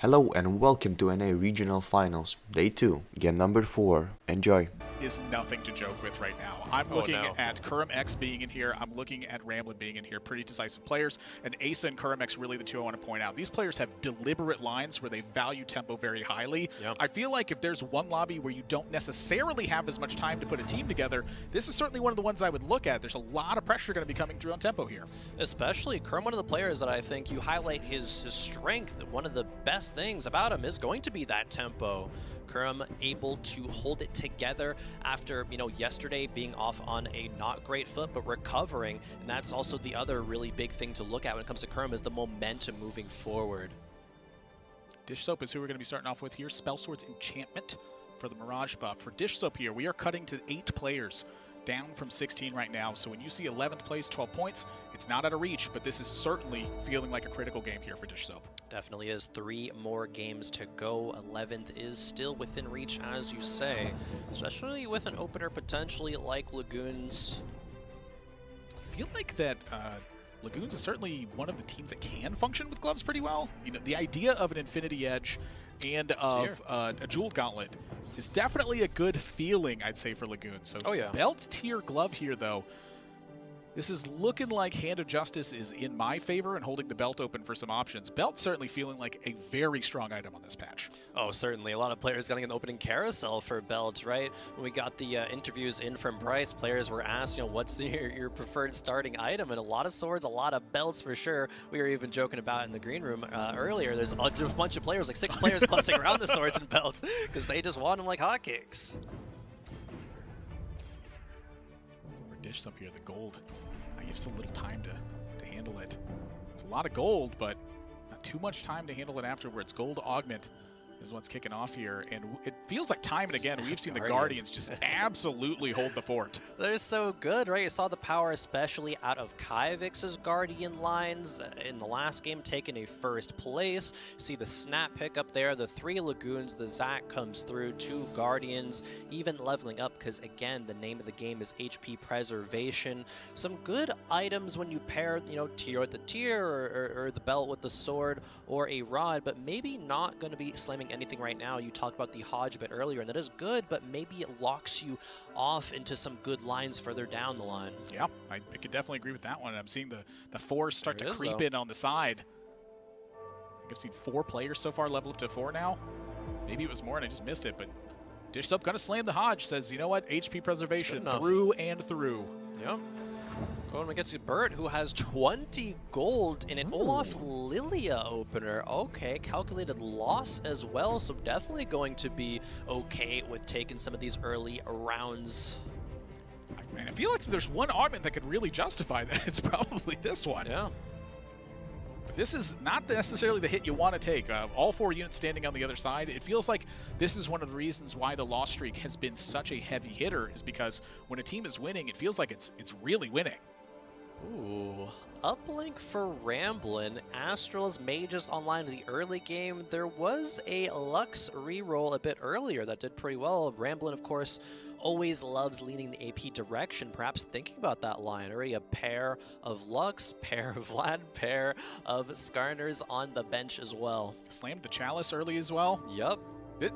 Hello and welcome to NA Regional Finals, Day 2, game number 4. Enjoy. Is nothing to joke with right now. I'm looking at Kurum X being in here. I'm looking at Ramblin being in here. Pretty decisive players. And Asa and Kurum X really the two I want to point out. These players have deliberate lines where they value tempo very highly. Yep. I feel like if there's one lobby where you don't necessarily have as much time to put a team together, this is certainly one of the ones I would look at. There's a lot of pressure going to be coming through on tempo here. Especially Kurum, one of the players that I think you highlight his strength. One of the best things about him is going to be that tempo. Kurum able to hold it together after, yesterday being off on a not great foot, but recovering. And that's also the other really big thing to look at when it comes to Kurum is the momentum moving forward. Dish Soap is who we're going to be starting off with here. Spell Sword's Enchantment for the Mirage buff. For Dish Soap here, we are cutting to 8 players, down from 16 right now. So when you see 11th place, 12 points, it's not out of reach, but this is certainly feeling like a critical game here for Dish Soap. Definitely is. 3 more games to go. 11th is still within reach, as you say, especially with an opener potentially like Lagoons. I feel like that Lagoons is certainly one of the teams that can function with gloves pretty well. The idea of an Infinity Edge and of a Jeweled Gauntlet is definitely a good feeling, I'd say, for Lagoons. So belt tier glove here, though. This is looking like Hand of Justice is in my favor and holding the belt open for some options. Belt certainly feeling like a very strong item on this patch. Oh, certainly. A lot of players getting an opening carousel for belt, right? When we got the interviews in from Bryce, players were asked, what's your preferred starting item? And a lot of swords, a lot of belts for sure. We were even joking about in the green room earlier. There's a bunch of players, like 6 players clustering around the swords and belts because they just want them like hotcakes. Dish Soap here, the gold. You have so little time to handle it. It's a lot of gold, but not too much time to handle it afterwards. Gold augment is what's kicking off here, and it feels like time and again we've seen the Guardians just absolutely hold the fort. They're so good, right? You saw the power especially out of Kyvix's Guardian lines in the last game, taking a first place. See the snap pick up there, the 3 Lagoons, the Zac comes through, 2 Guardians, even leveling up because, again, the name of the game is HP preservation. Some good items when you pair, tier with the tier or the belt with the sword or a rod, but maybe not going to be slamming anything right now. You talked about the Hodge a bit earlier, and that is good, but maybe it locks you off into some good lines further down the line. Yeah, I could definitely agree with that one. I'm seeing the 4s start to creep in on the side. I think I've seen 4 players so far level up to 4 now. Maybe it was more and I just missed it, but Dish Soap gonna slam the Hodge, says, you know what, HP preservation through and through. Yep. Going against Bert, who has 20 gold in an Olaf Lilia opener. Okay, calculated loss as well, so definitely going to be okay with taking some of these early rounds. Man, I feel like if there's one augment that could really justify that, it's probably this one. Yeah. But this is not necessarily the hit you want to take. All 4 units standing on the other side. It feels like this is one of the reasons why the loss streak has been such a heavy hitter, is because when a team is winning, it feels like it's really winning. Ooh, uplink for Ramblin. Astral's Mages online in the early game. There was a Lux reroll a bit earlier that did pretty well. Ramblin, of course, always loves leaning the AP direction, perhaps thinking about that line. Already a pair of Lux, pair of Vlad, pair of Skarners on the bench as well. Slammed the Chalice early as well. Yep.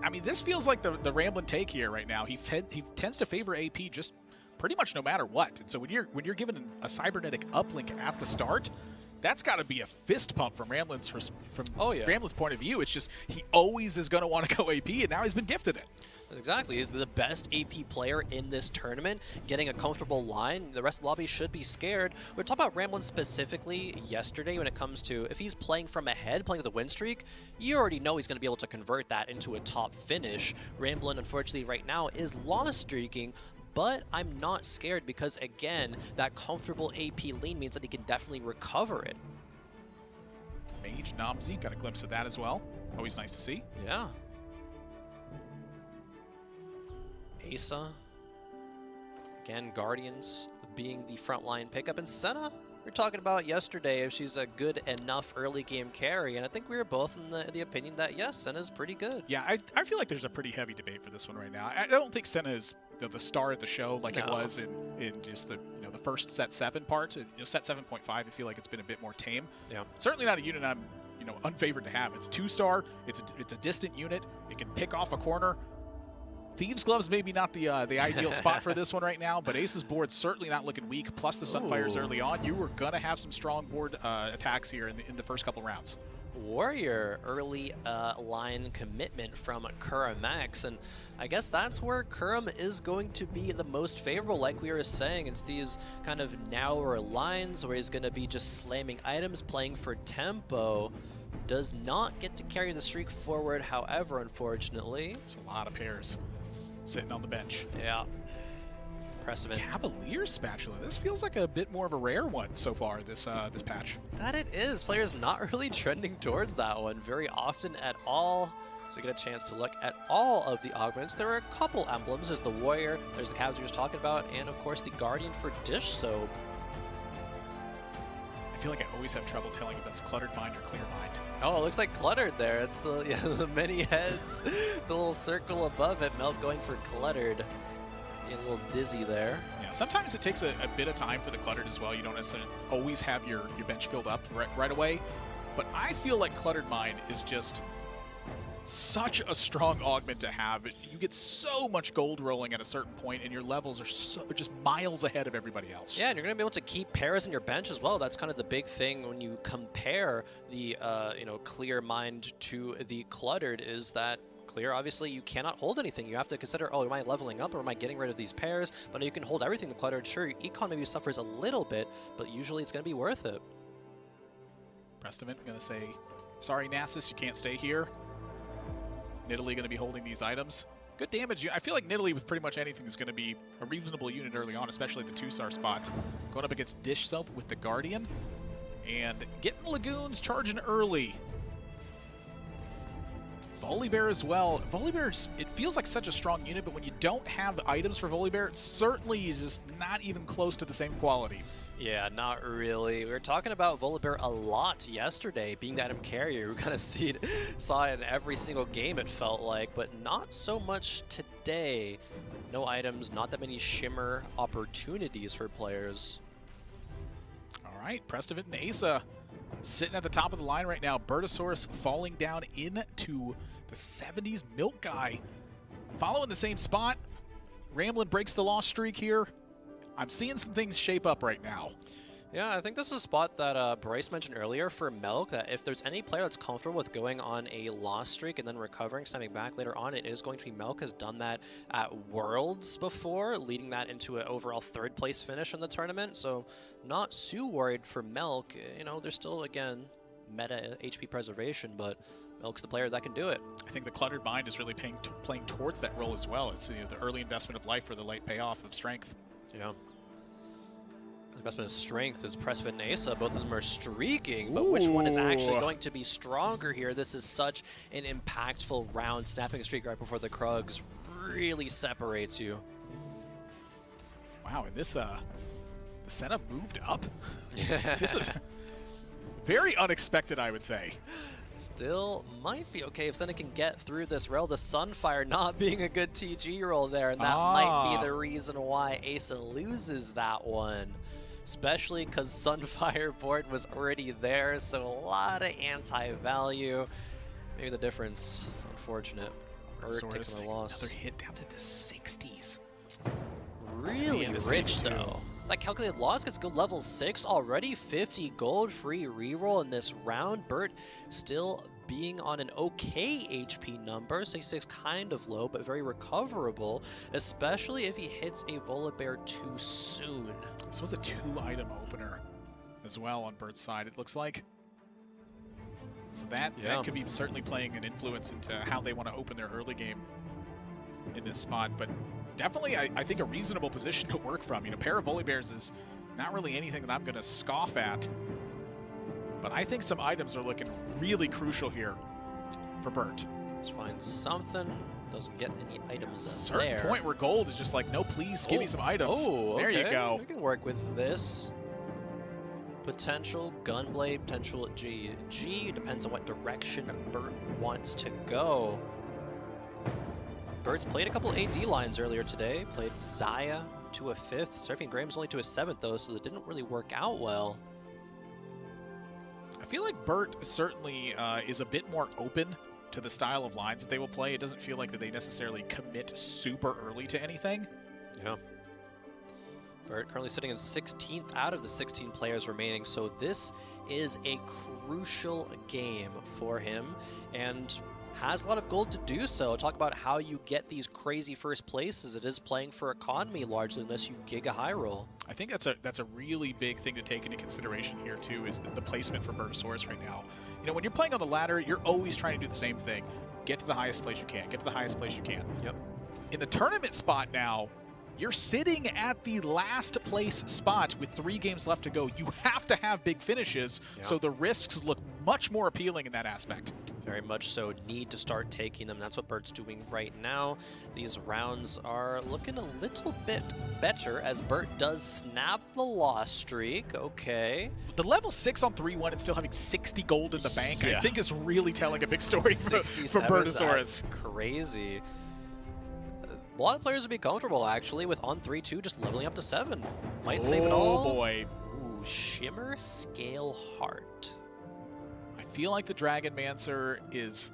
I mean, this feels like the Ramblin take here right now. He tends to favor AP just pretty much no matter what. And so when you're given a cybernetic uplink at the start, that's got to be a fist pump from Ramblin's Ramblin's point of view. It's just he always is going to want to go AP, and now he's been gifted it. Exactly. He's the best AP player in this tournament, getting a comfortable line. The rest of the lobby should be scared. We're talking about Ramblin specifically yesterday when it comes to if he's playing from ahead, playing with a win streak, you already know he's going to be able to convert that into a top finish. Ramblin, unfortunately, right now is loss streaking, but I'm not scared because, again, that comfortable AP lean means that he can definitely recover it. Mage Namzi, got a glimpse of that as well. Always nice to see. Yeah. Asa. Again, Guardians being the frontline pickup. And Senna, we were talking about yesterday if she's a good enough early game carry, and I think we were both in the opinion that, yes, Senna's pretty good. Yeah, I feel like there's a pretty heavy debate for this one right now. I don't think Senna is the star at the show like it was in just the the first set 7 part. Set 7.5, I feel like it's been a bit more tame. Yeah. Certainly not a unit I'm unfavored to have. It's 2-star. It's a distant unit. It can pick off a corner. Thieves' Gloves maybe not the ideal spot for this one right now, but Ace's board certainly not looking weak. Plus the Sunfires early on, you were gonna have some strong board attacks here in the first couple rounds. Warrior early line commitment from Kuramex, and I guess that's where Kuram is going to be the most favorable. Like we were saying, it's these kind of narrower lines where he's going to be just slamming items, playing for tempo. Does not get to carry the streak forward, however, unfortunately. There's a lot of pairs sitting on the bench. Yeah. Impressive. Cavalier Spatula. This feels like a bit more of a rare one so far this patch. That it is. Players not really trending towards that one very often at all. So you get a chance to look at all of the augments. There are a couple emblems. There's the Warrior, there's the Cavs we were just talking about, and of course the Guardian for Dish Soap. I feel like I always have trouble telling if that's Cluttered Mind or Clear Mind. Oh, it looks like Cluttered there. It's the the many heads, the little circle above it. Milk going for Cluttered. A little dizzy there. Yeah, sometimes it takes a bit of time for the Cluttered as well. You don't necessarily always have your bench filled up right away. But I feel like Cluttered Mind is just such a strong augment to have. You get so much gold rolling at a certain point, and your levels are just miles ahead of everybody else. Yeah, and you're going to be able to keep pairs in your bench as well. That's kind of the big thing when you compare the Clear Mind to the Cluttered, is that Clear, obviously, you cannot hold anything. You have to consider, oh, am I leveling up or am I getting rid of these pairs? But you can hold everything. The Cluttered, sure, your econ maybe suffers a little bit, but usually it's going to be worth it. Prestament going to say, sorry, Nasus, you can't stay here. Nidalee going to be holding these items. Good damage. I feel like Nidalee with pretty much anything is going to be a reasonable unit early on, especially at the 2-star spot. Going up against Dish Soap with the Guardian. And getting Lagoons charging early. Volibear as well. Volibear, it feels like such a strong unit, but when you don't have items for Volibear, it certainly is just not even close to the same quality. Yeah, not really. We were talking about Volibear a lot yesterday, being the item carrier. We kind of saw it in every single game, it felt like, but not so much today. No items, not that many shimmer opportunities for players. All right, Prestivit and Asa sitting at the top of the line right now. Bertosaurus falling down into the 70s. Milk Guy following the same spot. Ramblin breaks the loss streak here. I'm seeing some things shape up right now. Yeah, I think this is a spot that Bryce mentioned earlier for Milk, that if there's any player that's comfortable with going on a loss streak and then recovering, snapping back later on, it is going to be Milk. Has done that at Worlds before, leading that into an overall 3rd place finish in the tournament. So not too worried for Milk. You know, there's still, again, meta HP preservation, but Milk's the player that can do it. I think the Cluttered Mind is really playing towards that role as well. It's the early investment of life for the late payoff of strength. Yeah. Investment of strength is Prestivit and Asa. Both of them are streaking, but which one is actually going to be stronger here? This is such an impactful round. Snapping a streak right before the Krugs really separates you. Wow, and this the setup moved up. This was very unexpected, I would say. Still might be okay if Senna can get through this rail. The Sunfire not being a good TG roll there, and that might be the reason why Asa loses that one. Especially because Sunfire board was already there, so a lot of anti-value. Maybe the difference, unfortunate. Burt takes a loss. Another hit down to the 60s. Really rich though. That calculated loss gets good level 6 already. 50 gold free reroll in this round. Burt still being on an okay HP number. 66 kind of low, but very recoverable, especially if he hits a Volibear too soon. This was a 2-item opener as well on Burt's side, it looks like. So that could be certainly playing an influence into how they want to open their early game in this spot. But definitely, I think a reasonable position to work from. You know, pair of Volibears is not really anything that I'm going to scoff at. But I think some items are looking really crucial here for Burt. Let's find something. Doesn't get any items a certain point where gold is just like, no, please give me some items. Oh, there you go. We can work with this. Potential Gunblade, potential G. G depends on what direction Burt wants to go. Burt's played a couple AD lines earlier today. Played Zaya to a 5th. Surfing Graham's only to a 7th though, so that didn't really work out well. I feel like Burt certainly is a bit more open to the style of lines that they will play. It doesn't feel like that they necessarily commit super early to anything. Yeah. Burt currently sitting in 16th out of the 16 players remaining, so this is a crucial game for him, and has a lot of gold to do so. Talk about how you get these crazy first places. It is playing for economy largely, unless you gig a high roll. I think that's a really big thing to take into consideration here too, is the placement for Bertosaurus right now. You know, when you're playing on the ladder, you're always trying to do the same thing. Get to the highest place you can. Get to the highest place you can. Yep. In the tournament spot now, you're sitting at the last place spot with 3 games left to go. You have to have big finishes, so the risks look much more appealing in that aspect. Very much so. Need to start taking them. That's what Burt's doing right now. These rounds are looking a little bit better as Burt does snap the loss streak. Okay. The level 6 on 3-1 and still having 60 gold in the bank, I think is really telling a big story for Bertosaurus. Crazy. A lot of players would be comfortable, actually, with on 3-2 just leveling up to 7. Might save it all. Oh, boy. Ooh, Shimmer Scale Heart. I feel like the Dragon Mancer is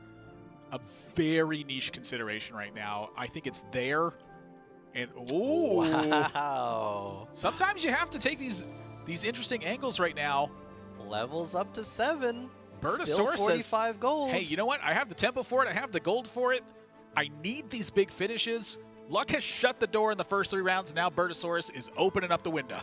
a very niche consideration right now. I think it's there. And, ooh. Wow. Sometimes you have to take these interesting angles right now. Levels up to 7. Bertosaurus Still 45 says, gold. hey, you know what? I have the tempo for it. I have the gold for it. I need these big finishes. Luck has shut the door in the first 3 rounds. Now Bertosaurus is opening up the window.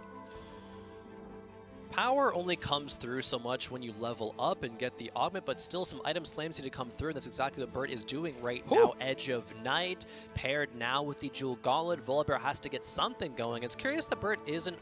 Power only comes through so much when you level up and get the augment, but still some item slams need to come through, and that's exactly what Burt is doing right now. Edge of Night, paired now with the Jewel Gauntlet. Volibear has to get something going. It's curious that Burt isn't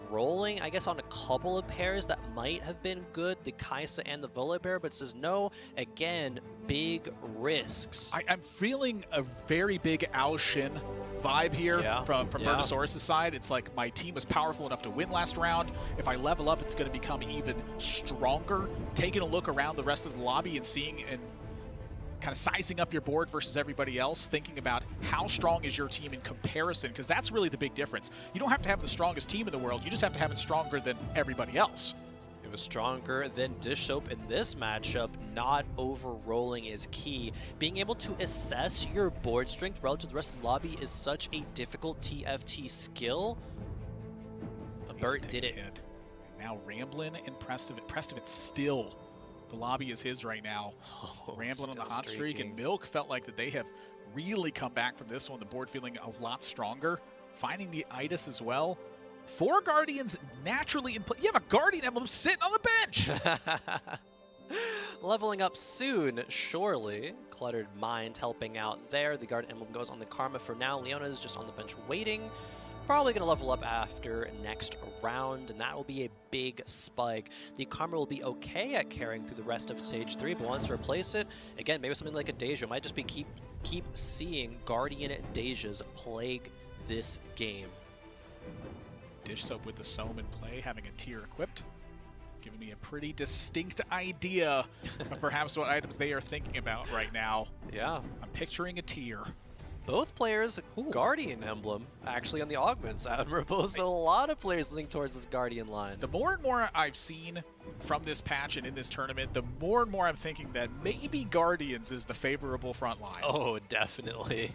rolling, I guess, on a couple of pairs that might have been good, the Kaisa and the Volibear, but says no. Again, big risks. I'm feeling a very big Ao Shin vibe here from Bertosaurus' side. It's like my team was powerful enough to win last round. If I level up, it's going to become even stronger. Taking a look around the rest of the lobby and seeing and kind of sizing up your board versus everybody else, thinking about how strong is your team in comparison, because that's really the big difference. You don't have to have the strongest team in the world, you just have to have it stronger than everybody else. It was stronger than Dish Soap in this matchup. Not over-rolling is key. Being able to assess your board strength relative to the rest of the lobby is such a difficult TFT skill. But Burt did it. And now Ramblin' and Preston still, the lobby is his right now. Ramblin' on the hot streak, and Milk felt like that they have really come back from this one. The board feeling a lot stronger. Finding the Itis as well. 4 Guardians naturally in play. You have a Guardian emblem sitting on the bench! Leveling up soon, surely. Cluttered Mind helping out there. The Guardian emblem goes on the Karma for now. Leona is just on the bench waiting. Probably going to level up after next round, and that will be a big spike. The Karma will be okay at carrying through the rest of Stage 3, but wants to replace it, again, maybe something like a Deja. Might just be keep seeing Guardian Dejas plague this game. Dish Soap with the Soam in play, having a tier equipped. Giving me a pretty distinct idea of perhaps what items they are thinking about right now. Yeah. I'm picturing a tier. Both players, Guardian emblem, actually on the augments, admirable. So a lot of players leaning towards this Guardian line. The more and more I've seen from this patch and in this tournament, the more and more I'm thinking that maybe Guardians is the favorable front line. Oh, definitely.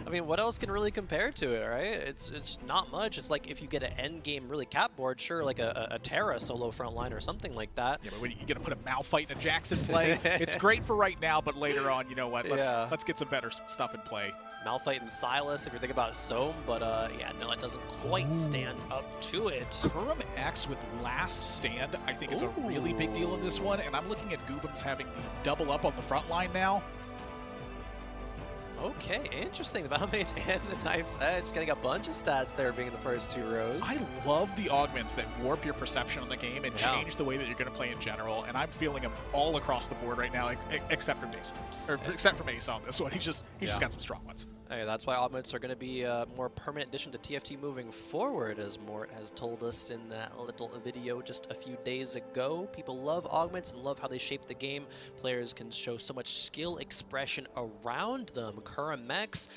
I mean, what else can really compare to it, right? It's not much. It's like if you get an end game really cap board, sure, like a Terra solo front line or something like that. Yeah, but when you're gonna put a Malphite and a Jackson play, it's great for right now, but later on, you know what? Let's get some better stuff in play. Malphite and Silas, if you're thinking about Soam, but yeah, no, it doesn't quite stand up to it. Kurum X with Last Stand, I think, is a really big deal in this one, and I'm looking at Goobums having the double up on the front line now. Okay, interesting. The Battlemage and the Knife's Edge getting a bunch of stats there being in the first 2 rows. I love the augments that warp your perception on the game and change the way that you're going to play in general, and I'm feeling them all across the board right now, except from Ace. Or except from Ace on this one. He's just got some strong ones. Hey, that's why augments are going to be a more permanent addition to TFT moving forward, as Mort has told us in that little video just a few days ago. People love augments and love how they shape the game. Players can show so much skill expression around them. Curmex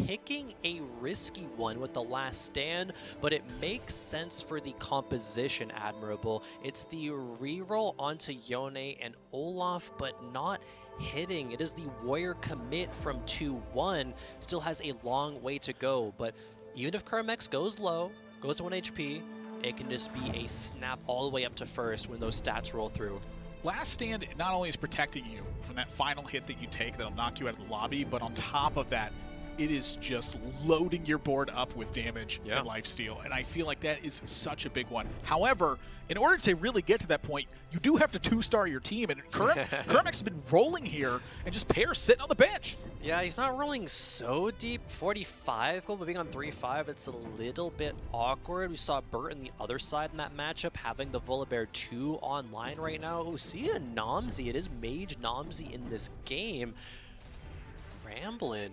picking a risky one with the last stand, but it makes sense for the composition, Admirable. It's the reroll onto Yone and Olaf, but not hitting. It is the warrior commit from 2-1. Still has a long way to go, but even if Curmex goes low, goes to 1 HP, it can just be a snap all the way up to first when those stats roll through. Last stand not only is protecting you from that final hit that you take that'll knock you out of the lobby, but on top of that, it is just loading your board up with damage and lifesteal, and I feel like that is such a big one. However, in order to really get to that point, you do have to 2-star your team, and Curmex has been rolling here, and just Pear's sitting on the bench. Yeah, he's not rolling so deep. 45 gold, but being on 3-5, it's a little bit awkward. We saw Burt on the other side in that matchup, having the Volibear 2 online right now. Oh, see a Nomsy. It is Mage Nomsy in this game. Ramblin'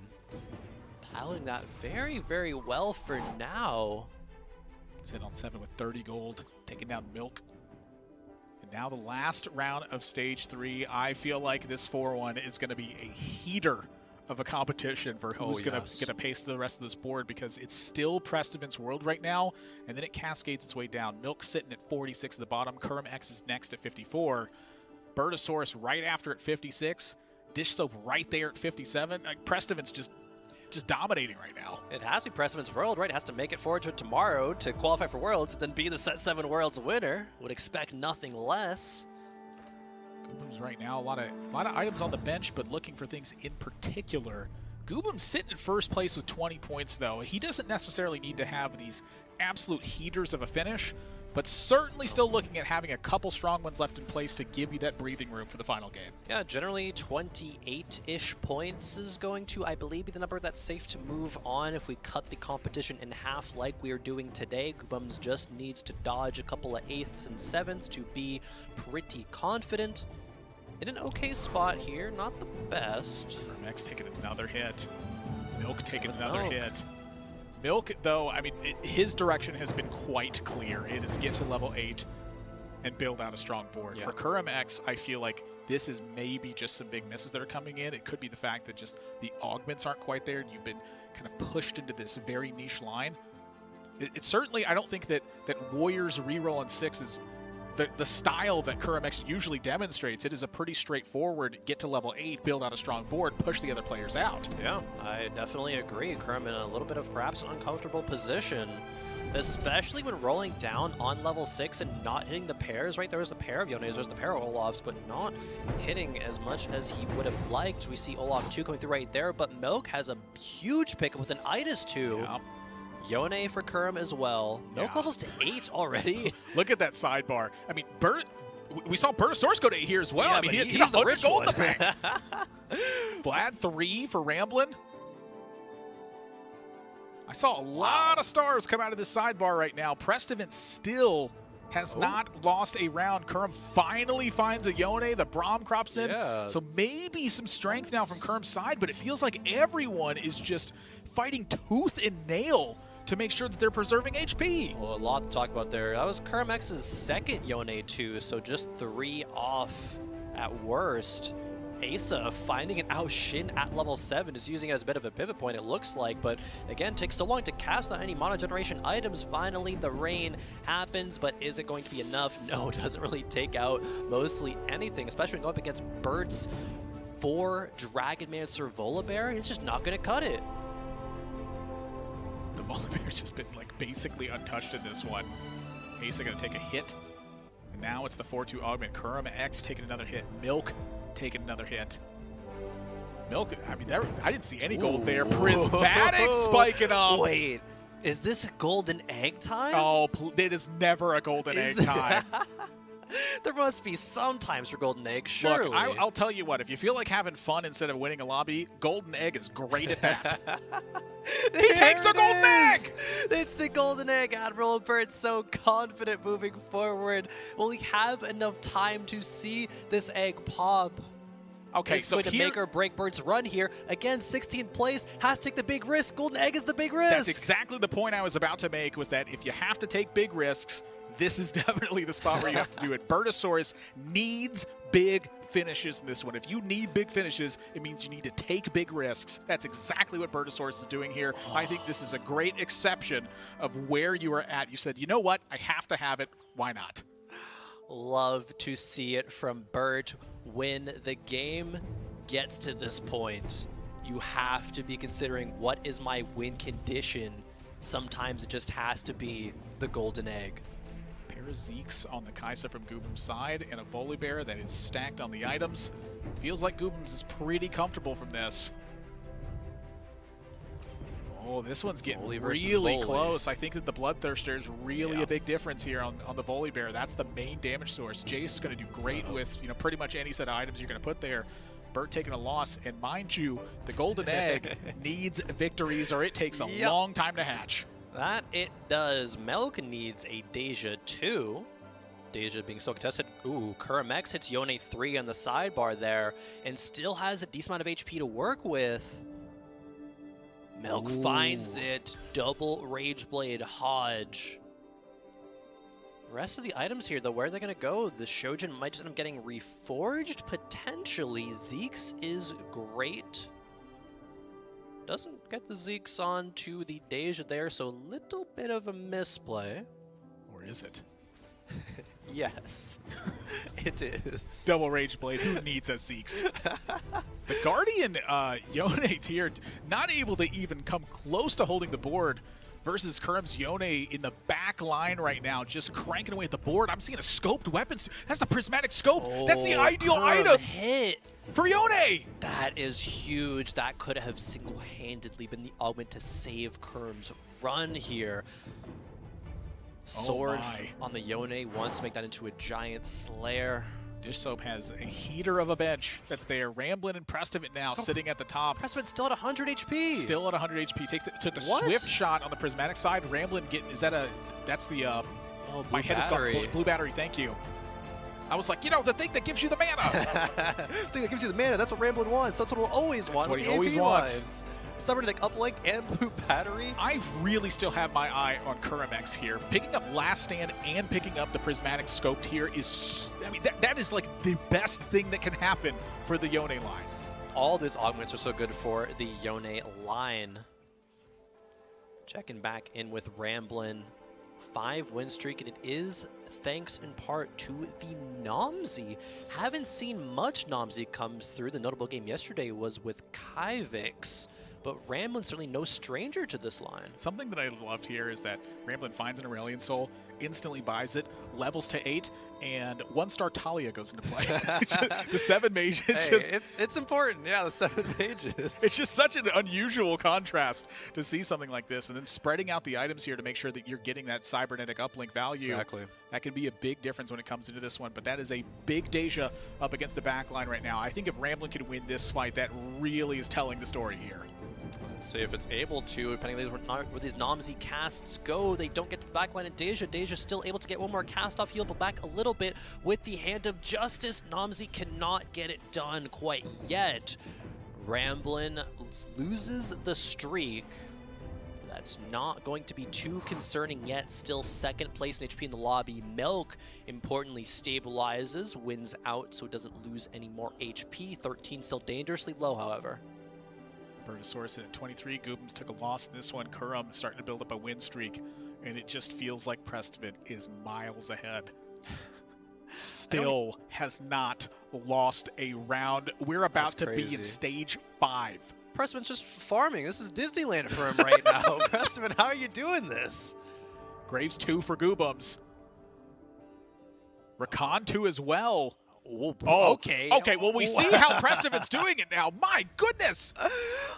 piling that very, very well for now. Sit on 7 with 30 gold, taking down Milk. And now the last round of stage 3. I feel like this 4-1 is going to be a heater of a competition for who's going to pace the rest of this board, because it's still Prestiven's world right now, and then it cascades its way down. Milk sitting at 46 at the bottom. Curmex is next at 54. Bertosaurus right after at 56. Dish Soap right there at 57. Prestiven's just dominating right now. It has to be Prestiven's world, right? It has to make it forward to tomorrow to qualify for Worlds, then be the Set 7 Worlds winner. Would expect nothing less. Goobum's right now, a lot of items on the bench, but looking for things in particular. Goobum's sitting in first place with 20 points, though. He doesn't necessarily need to have these absolute heaters of a finish, but certainly still looking at having a couple strong ones left in place to give you that breathing room for the final game. Yeah, generally 28-ish points is going to, I believe, be the number that's safe to move on if we cut the competition in half like we are doing today. Goobums just needs to dodge a couple of 8ths and 7ths to be pretty confident. In an okay spot here, not the best. Curmex taking another hit. Milk taking another hit. Milk, though, I mean, his direction has been quite clear. It is get to level 8 and build out a strong board. For Curmex, I feel like this is maybe just some big misses that are coming in. It could be the fact that just the augments aren't quite there, and you've been kind of pushed into this very niche line. It's certainly, I don't think that Warriors reroll on 6 is the style that Curmex usually demonstrates. It is a pretty straightforward get to level 8, build out a strong board, push the other players out. Yeah, I definitely agree. Curm in a little bit of perhaps an uncomfortable position, especially when rolling down on level 6 and not hitting the pairs, right? There was a pair of Yones, there's the pair of Olafs, but not hitting as much as he would have liked. We see Olaf 2 coming through right there, but Milk has a huge pickup with an Itis 2. Yep. Yone for Curm as well. Milk levels to 8 already. Look at that sidebar. I mean, we saw Bertosaurus go to 8 here as well. Yeah, I mean, he's the rich gold one. in the bank. Vlad 3 for Ramblin'. I saw a lot of stars come out of this sidebar right now. Prestiven still has not lost a round. Curm finally finds a Yone. The Braum crops in. Yeah. So maybe some strength now from Curm's side, but it feels like everyone is just fighting tooth and nail to make sure that they're preserving HP. Well, a lot to talk about there. That was Curmex's second Yone 2, so just 3 off at worst. Asa finding an Ao-Shin at level 7 is using it as a bit of a pivot point, it looks like, but again, takes so long to cast on any mono generation items. Finally, the rain happens, but is it going to be enough? No, it doesn't really take out mostly anything, especially when going up against Burt's 4 Dragonmancer Volibear. It's just not going to cut it. The Volibear's just been like basically untouched in this one. Asa gonna take a hit. And now it's the 4-2 augment. Curmex taking another hit. Milk taking another hit. Milk, I mean, I didn't see any gold there. Prismatic spiking up. Wait, is this golden egg time? Oh, it is never a golden egg time. There must be some times for golden egg, surely. Look, I'll tell you what, if you feel like having fun instead of winning a lobby, golden egg is great at that. He takes the golden egg! It's the golden egg. Admiral Burt so confident moving forward. Will he have enough time to see this egg pop? Okay, it's so going to make or break Bird's run here. Again, 16th place, has to take the big risk. Golden egg is the big risk. That's exactly the point I was about to make, was that if you have to take big risks, this is definitely the spot where you have to do it. Bertosaurus needs big finishes in this one. If you need big finishes, it means you need to take big risks. That's exactly what Bertosaurus is doing here. I think this is a great exception of where you are at. You said, you know what? I have to have it. Why not? Love to see it from Bert. When the game gets to this point, you have to be considering, what is my win condition? Sometimes it just has to be the golden egg. Zeeks on the Kaisa from Goobum's side, and a Volibear that is stacked on the items. Feels like Goobum's is pretty comfortable from this. Oh, this one's getting really close. I think that the Bloodthirster is really a big difference here on the Volibear. That's the main damage source. Jace is going to do great with, you know, pretty much any set of items you're going to put there. Bert taking a loss, and mind you, the golden egg needs victories or it takes a long time to hatch. That it does. Melk needs a Deja too. Deja being so contested. Ooh, Kuramex hits Yone 3 on the sidebar there and still has a decent amount of HP to work with. Melk finds it. Double Rage Blade Hodge. The rest of the items here, though, where are they going to go? The Shojin might just end up getting reforged, potentially. Zeke's is great. Doesn't get the Zeeks on to the Deja there, so a little bit of a misplay. Or is it? Yes, it is. Double Rage Blade, who needs a Zeeks? The Guardian, Yone here, not able to even come close to holding the board versus Kurum's Yone in the back line right now, just cranking away at the board. I'm seeing a scoped weapon. That's the prismatic scope. That's the ideal item hit for Yone. That is huge. That could have single-handedly been the augment to save Kurum's run here. Sword on the Yone wants to make that into a giant Slayer. Dish Soap has a heater of a bench that's there. Ramblin' and Prestivant now sitting at the top. Prestivant's still at 100 HP. Still at 100 HP. Took the swift shot on the prismatic side. Ramblin' that's the my head has gone blue battery. Thank you. I was like, you know, the thing that gives you the mana. The thing that gives you the mana. That's what Ramblin' wants. That's what we'll always want. That's what with he the always AV wants. Lines. Somebody like uplink and blue battery. I really still have my eye on Kuramex here. Picking up Last Stand and picking up the prismatic scoped here is, I mean, that is like the best thing that can happen for the Yone line. All these augments are so good for the Yone line. Checking back in with Ramblin'. 5-win streak, and it is thanks in part to the Nomsy. Haven't seen much Nomsy come through. The notable game yesterday was with Kyvix, but Ramblin' certainly no stranger to this line. Something that I loved here is that Ramblin' finds an Aurelion Soul, instantly buys it, levels to 8, and 1-star Talia goes into play. The 7 mages. It's important. Yeah, the 7 mages. It's just such an unusual contrast to see something like this, and then spreading out the items here to make sure that you're getting that cybernetic uplink value. Exactly. That can be a big difference when it comes into this one, but that is a big Deja up against the back line right now. I think if Ramblin' can win this fight, that really is telling the story here. Let's see if it's able to, depending on where these Nomsy casts go. They don't get to the backline of Deja. Deja's still able to get one more cast off, heal back a little bit with the Hand of Justice. Nomsy cannot get it done quite yet. Ramblin' loses the streak. That's not going to be too concerning yet. Still second place in HP in the lobby. Milk, importantly, stabilizes, wins out so it doesn't lose any more HP. 13 still dangerously low, however. Bertosaurus at 23. Goobums took a loss in this one. Kurum starting to build up a win streak, and it just feels like Prestivant is miles ahead. Still has not lost a round. We're about to be in stage 5. Prestivant's just farming. This is Disneyland for him right now. Prestivant, how are you doing this? Graves 2 for Goobums. Rakan 2 as well. Oh, okay. Okay, well, we see how Prestivant's doing it now. My goodness.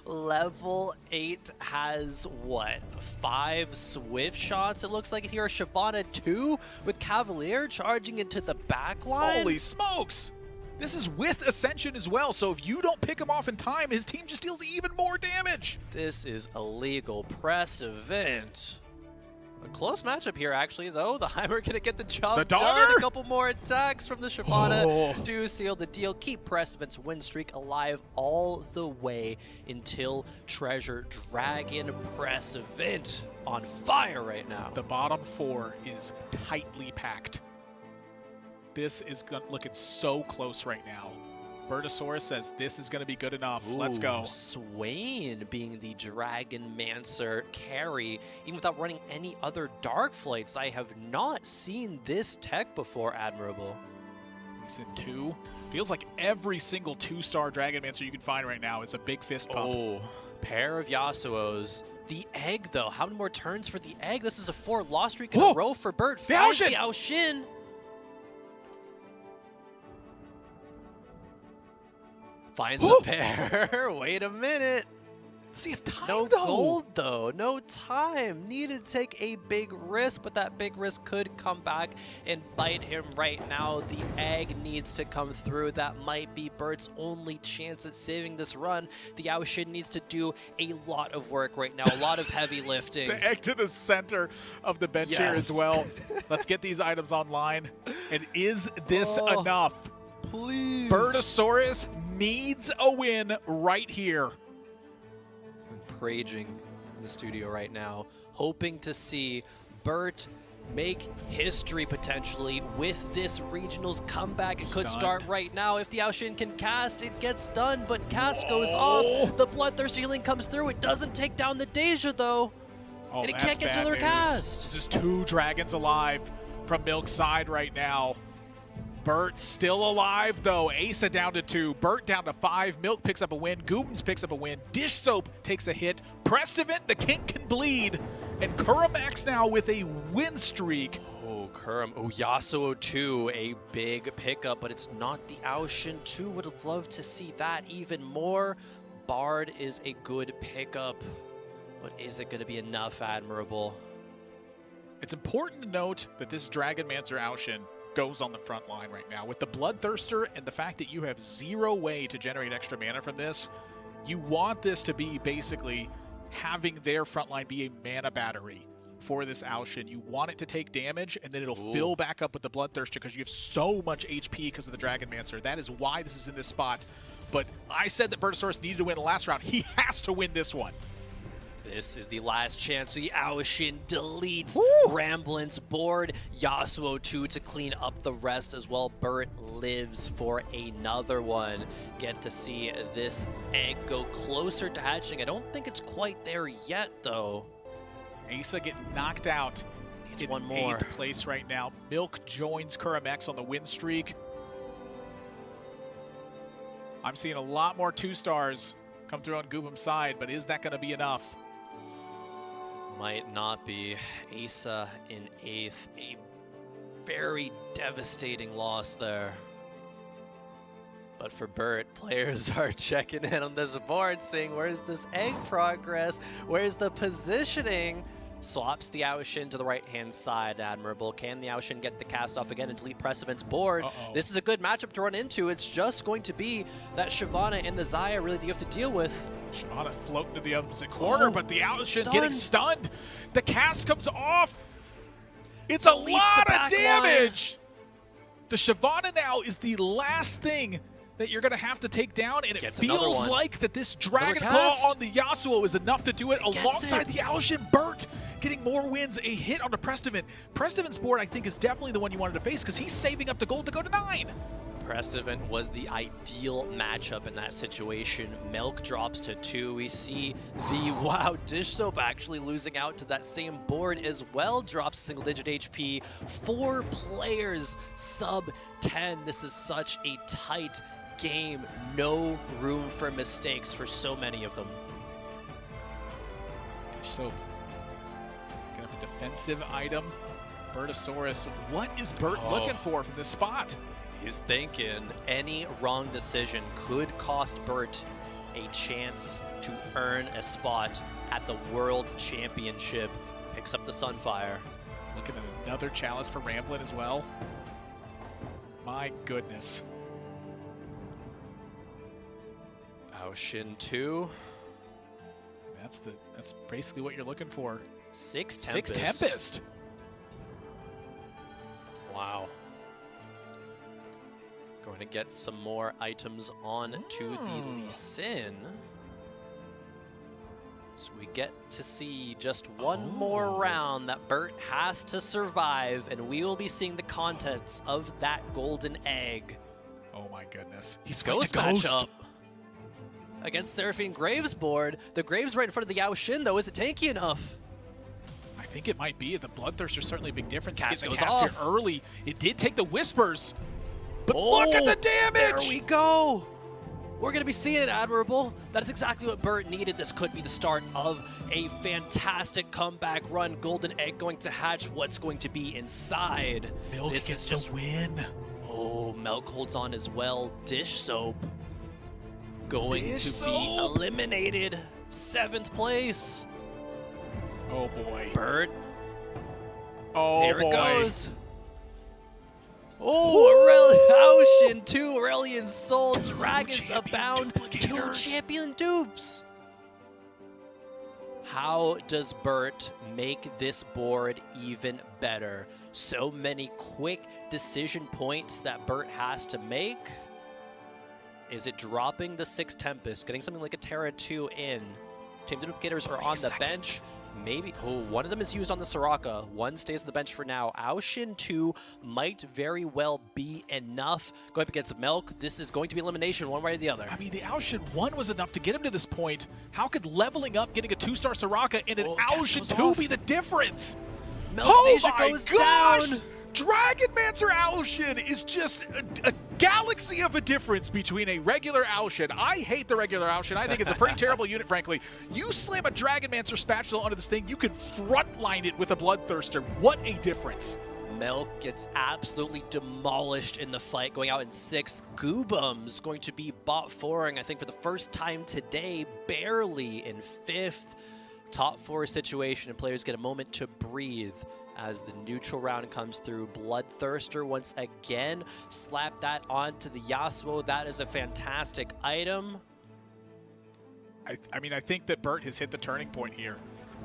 Level 8 has, what, 5 Swift shots, it looks like here. Shyvana 2 with Cavalier charging into the back line. Holy smokes. This is with Ascension as well, so if you don't pick him off in time, his team just deals even more damage. This is illegal. Prestivant. A close matchup here, actually, though. The Heimer gonna get the job The done. Dogger? A couple more attacks from the Shyvana Oh. do seal the deal. Keep Precedent's win streak alive all the way until Treasure Dragon. Precedent on fire right now. The bottom 4 is tightly packed. This is looking so close right now. Bertosaurus says this is going to be good enough. Let's go. Swain being the Dragon Mancer carry, even without running any other Dark Flights. I have not seen this tech before, Admirable. He's in 2. Feels like every single 2-star Dragon Mancer you can find right now is a big fist pump. Oh, pair of Yasuos. The egg, though. How many more turns for the egg? This is a 4 loss streak in a row for Bert. The Finds Aoshin! the Aoshin. Finds a pair. Wait a minute. Does he have time, No though? gold, though. No time. Needed to take a big risk, but that big risk could come back and bite him right now. The egg needs to come through. That might be Bert's only chance at saving this run. The Aoshin needs to do a lot of work right now, a lot of heavy lifting. The egg to the center of the bench here as well. Let's get these items online. And is this enough? Please. Bertosaurus needs a win right here. I'm raging in the studio right now, hoping to see Bert make history potentially with this regionals comeback. It could start right now. If the Aoshin can cast, it gets done, but cast goes off. The Bloodthirsty healing comes through. It doesn't take down the Deja, though. Oh, and it that's can't get to bad their news. cast. This is 2 dragons alive from Milk's side right now. Bert still alive, though. Asa down to 2. Bert down to 5. Milk picks up a win. Goobens picks up a win. Dish Soap takes a hit. Prestivent, the king can bleed. And Kuramax now with a win streak. Oh, Yasuo 2, a big pickup, but it's not the Aoshin 2. Would have loved to see that even more. Bard is a good pickup, but is it going to be enough, Admirable? It's important to note that this Dragon Mancer Aoshin goes on the front line right now. With the Bloodthirster and the fact that you have 0 way to generate extra mana from this, you want this to be basically having their front line be a mana battery for this Aoshin. You want it to take damage, and then it'll fill back up with the Bloodthirster because you have so much HP because of the Dragon Mancer. That is why this is in this spot. But I said that Bertosaurus needed to win the last round. He has to win this one. This is the last chance. The Aoshin deletes Ramblin's board. Yasuo 2 to clean up the rest as well. Bert lives for another one. Get to see this egg go closer to hatching. I don't think it's quite there yet, though. Asa getting knocked out. It's in one more. 8th place right now. Milk joins Kuramax on the win streak. I'm seeing a lot more 2-stars come through on Goobum's side, but is that going to be enough? Might not be. Asa in 8th. A very devastating loss there. But for Bert, players are checking in on this board, saying, where's this egg progress? Where's the positioning? Swaps the Aoshin to the right-hand side, Admirable. Can the Aoshin get the cast off again and delete Precedent's board? This is a good matchup to run into. It's just going to be that Shyvana and the Xayah really that you have to deal with. Shyvana floating to the opposite corner, but the Aoshin getting stunned. The cast comes off. It's a lot of damage. The Shyvana now is the last thing that you're going to have to take down, and it feels like that this Dragon Claw on the Yasuo is enough to do it alongside the Aoshin. Bert getting more wins, a hit on the Prestivent. Prestivent's board, I think, is definitely the one you wanted to face because he's saving up the gold to go to 9. Prestivent was the ideal matchup in that situation. Milk drops to 2. We see the, Dish Soap actually losing out to that same board as well. Drops single-digit HP. 4 players, sub 10. This is such a tight game. No room for mistakes for so many of them. Dish Soap picking up a defensive item. Bertosaurus, what is Bert looking for from this spot? He's thinking any wrong decision could cost Bert a chance to earn a spot at the World Championship. Picks up the Sunfire. Looking at another chalice for Ramblin as well. My goodness. Aoshin 2. That's basically what you're looking for. Six Tempest. Six Tempest. Wow. Going to get some more items on to the Lee Sin. So we get to see just one more round that Bert has to survive, and we will be seeing the contents of that golden egg. Oh my goodness. He's Ghost fighting a matchup against Seraphine Graves board. The Graves right in front of the Yao Shin, though. Is it tanky enough? I think it might be. The Bloodthirster's certainly a big difference. Cast Getting the goes cast off. here early. It did take the Whispers, but Oh, look at the damage! There we go. We're going to be seeing it, Admirable. That is exactly what Bert needed. This could be the start of a fantastic comeback run. Golden egg going to hatch. What's going to be inside? Milk This gets is just to win. Oh, Milk holds on as well. Dish Soap going Dish to Soap. be eliminated. 7th place. Oh boy. Bert, Oh there boy. it goes. Oh, Aurelian 2, Aurelian Soul, Dragons champion Abound, 2 duplicators. champion dupes. How does Bert make this board even better? So many quick decision points that Bert has to make. Is it dropping the 6 Tempest, getting something like a Terra 2 in? Team duplicators are on the bench. Maybe, oh, one of them is used on the Soraka. One stays on the bench for now. Aoshin 2 might very well be enough. Going up against Milk, this is going to be elimination one way or the other. I mean, the Aoshin 1 was enough to get him to this point. How could leveling up, getting a 2-star Soraka, and an Cast Aoshin goes 2 off. be the difference? Milk Oh Station my goes gosh! down. Dragonmancer Aoshin is just a galaxy of a difference between a regular Aoshin. I hate the regular Aoshin. I think it's a pretty terrible unit, frankly. You slam a Dragonmancer spatula onto this thing, you can frontline it with a Bloodthirster. What a difference. Milk gets absolutely demolished in the fight, going out in 6th. Goobum's going to be bot 4ing, I think, for the first time today, barely in 5th. Top 4 situation, and players get a moment to breathe as the neutral round comes through. Bloodthirster once again, slap that onto the Yasuo. That is a fantastic item. I mean, I think that Bert has hit the turning point here.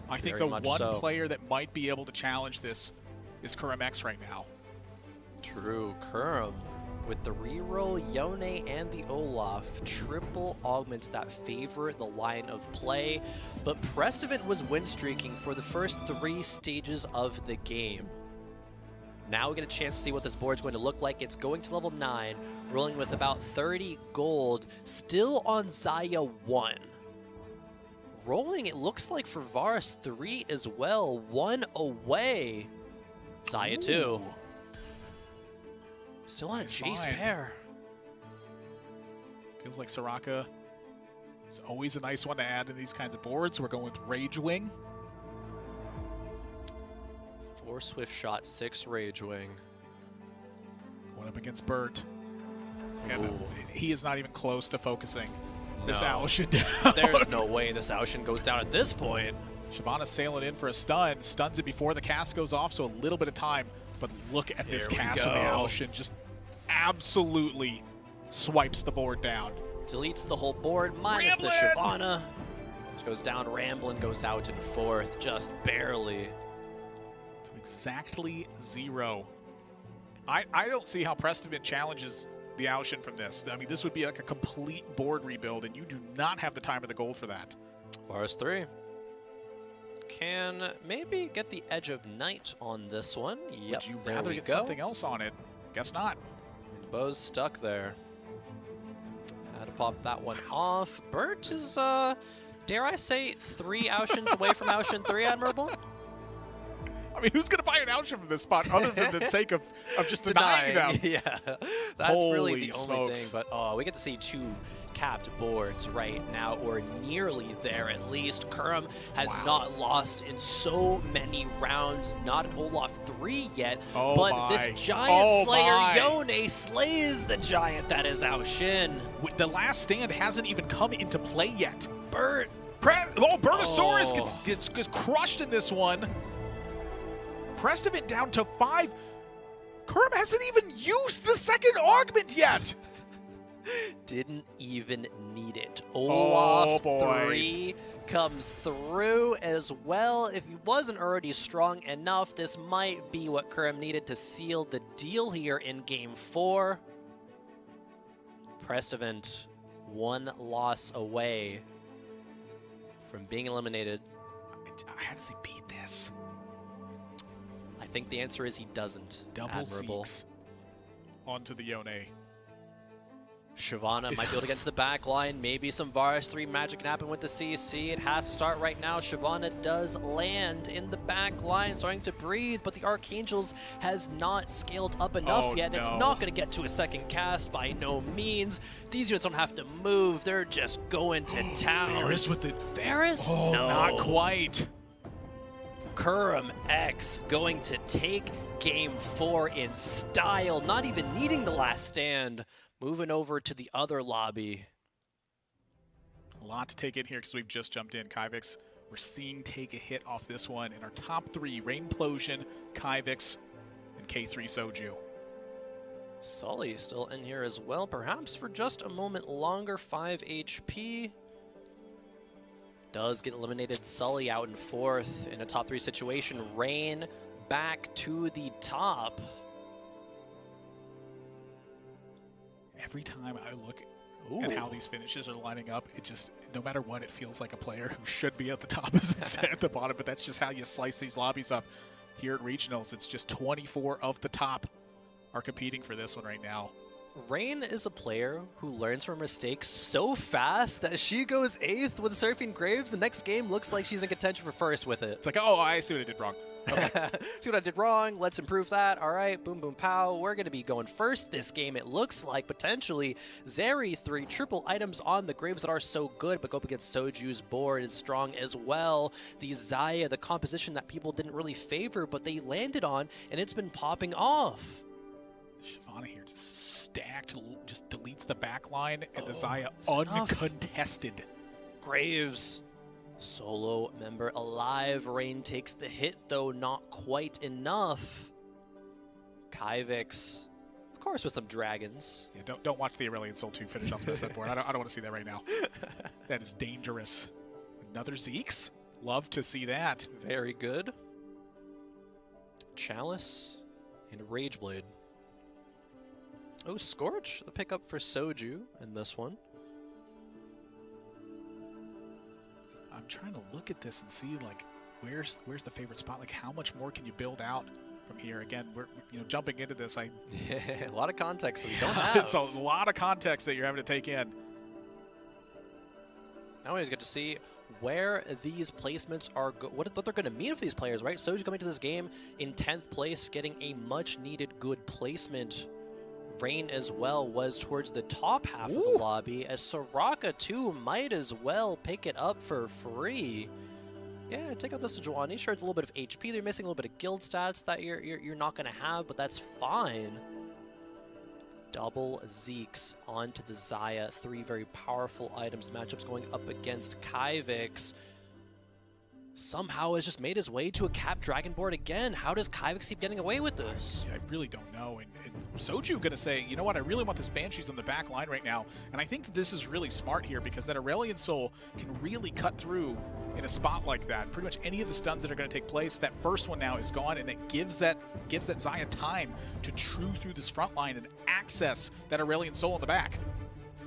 I think Very the much one so. player that might be able to challenge this is Kurum X right now. True, Kurum with the reroll, Yone, and the Olaf. Triple augments that favor the line of play. But Prestivan was win streaking for the first 3 stages of the game. Now we get a chance to see what this board's going to look like. It's going to level 9, rolling with about 30 gold, still on Xayah 1. Rolling, it looks like for Varus 3 as well, 1 away. Xayah 2. Still on a Nice Jace find. pair. Feels like Soraka is always a nice one to add in these kinds of boards. We're going with Rage Wing. 4 Swift Shot, 6 Rage Wing. Going up against Bert. And Ooh. he is not even close to focusing this No. Aoshin down. There's no way this Aoshin goes down at this point. Shyvana sailing in for a stun. Stuns it before the cast goes off, so a little bit of time. But look at this Here we cast from the go. Aoshin. Just absolutely swipes the board down. Deletes the whole board, minus the Ramblin'! Shyvana. Which goes down, Ramblin' goes out in 4th, just barely. Exactly 0. I don't see how Prestivan challenges the Aoshin from this. I mean, this would be like a complete board rebuild, and you do not have the time or the gold for that. Varus 3. Can maybe get the Edge of Night on this one. Yep, Would you there rather we get go. something else on it? Guess not. The bow's stuck there. Had to pop that one off. Bert is, dare I say, 3 Aoshins away from Aoshin 3, Admirable? I mean, who's going to buy an Aoshin from this spot other than the sake of just denying them? Yeah, that's really Holy the only smokes. thing. But we get to see 2 capped boards right now, or nearly there at least. Kurum has Wow. not lost in so many rounds. Not an Olaf 3 yet, Oh but my. this Giant Oh Slayer my. Yone slays the giant that is Aoshin. The last stand hasn't even come into play yet. Bert. Bertosaurus Oh. gets crushed in this one. Prestivan down to 5. Kurum hasn't even used the second augment yet. Didn't even need it. Olaf boy. 3 comes through as well. If he wasn't already strong enough, this might be what Kurum needed to seal the deal here in Game 4. Prestovent, one loss away from being eliminated. How does he beat this? I think the answer is he doesn't. Double Admirable. Zeeks onto the Yone. Shyvana might be able to get into the back line. Maybe some Varus 3 magic can happen with the CC. It has to start right now. Shyvana does land in the back line, starting to breathe, but the Archangels has not scaled up enough yet. No. It's not going to get to a second cast by no means. These units don't have to move. They're just going to town. Varus with the... Varus? Oh, no. not quite. Kurum X going to take Game 4 in style, not even needing the last stand. Moving over to the other lobby. A lot to take in here because we've just jumped in. Kyvix, we're seeing take a hit off this one in our top 3. Rainplosion, Kyvix, and K3 Soju. Sully still in here as well, perhaps for just a moment longer. 5 HP. Does get eliminated. Sully out in 4th in a top 3 situation. Rain back to the top. Every time I look at how these finishes are lining up, it just, no matter what, it feels like a player who should be at the top is instead at the bottom, but that's just how you slice these lobbies up here at Regionals. It's just 24 of the top are competing for this one right now. Rain is a player who learns from mistakes so fast that she goes 8th with Surfing Graves. The next game looks like she's in contention for 1st with it. It's like, oh, I see what I did wrong. Okay. See what I did wrong. Let's improve that. All right, boom, boom, pow. We're going to be going first this game. It looks like potentially Zeri 3 triple items on the Graves that are so good, but go up against Soju's board is strong as well. The Xayah, the composition that people didn't really favor, but they landed on, and it's been popping off. Shyvana here just stacked, just deletes the back line, and the Xayah uncontested. Graves. Solo member alive. Rain takes the hit, though not quite enough. Kyvix, of course, with some dragons. Yeah, don't watch the Aurelion Sol 2 finish off the best board. I don't want to see that right now. That is dangerous. Another Zeeks. Love to see that. Very good. Chalice and Rageblade. Oh, Scorch, the pickup for Soju in this one. I'm trying to look at this and see, like, where's the favorite spot? Like, how much more can you build out from here? Again, we're jumping into this. A lot of context that we don't have. It's a lot of context that you're having to take in. Now we just get to see where these placements are, what they're going to mean for these players, right? Soju coming to this game in 10th place, getting a much-needed good placement. Rain as well was towards the top half of the lobby, as Soraka too might as well pick it up for free. Yeah, take out the Sejuani. Sure, it's a little bit of HP. They're missing a little bit of guild stats that you're not going to have, but that's fine. Double Zeeks onto the Xayah. 3 very powerful items. Matchups going up against Kyvix. Somehow has just made his way to a cap dragon board again. How does Kyvix keep getting away with this? I really don't know. And Soju going to say, you know what, I really want this Banshees on the back line right now. And I think that this is really smart here because that Aurelion Sol can really cut through in a spot like that. Pretty much any of the stuns that are going to take place, that first one now is gone, and it gives that Xayah time to chew through this front line and access that Aurelion Sol in the back.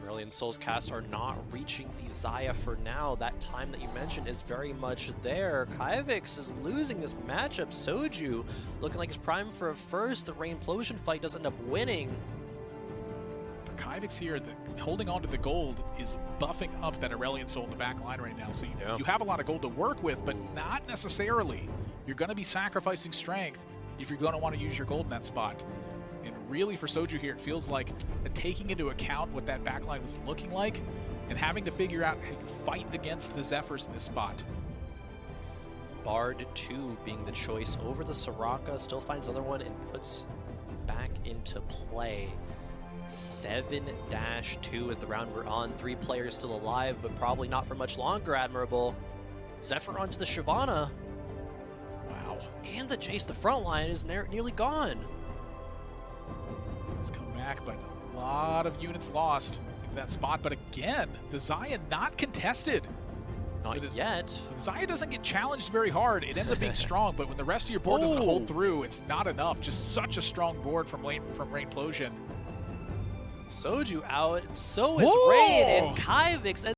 Aurelion Sol's casts are not reaching the Xayah for now. That time that you mentioned is very much there. Kyvix is losing this matchup. Soju looking like he's primed for a first. The Rainplosion fight does end up winning. For Kyvix here, holding on to the gold is buffing up that Aurelion Sol in the back line right now. So you have a lot of gold to work with, but not necessarily. You're going to be sacrificing strength if you're going to want to use your gold in that spot. And really for Soju here, it feels like taking into account what that backline was looking like and having to figure out how you fight against the Zephyrs in this spot. Bard 2 being the choice over the Soraka, still finds another one and puts back into play. 7-2 is the round we're on. 3 players still alive, but probably not for much longer, Admirable. Zephyr onto the Shyvana. Wow. And the Jace, the front line is nearly gone. It's come back, but a lot of units lost into that spot. But again, the Xayah not contested. Not yet. Xayah doesn't get challenged very hard. It ends up being strong, but when the rest of your board doesn't hold through, it's not enough. Just such a strong board from Rainplosion. Soju out, so is Rain, and Kyvix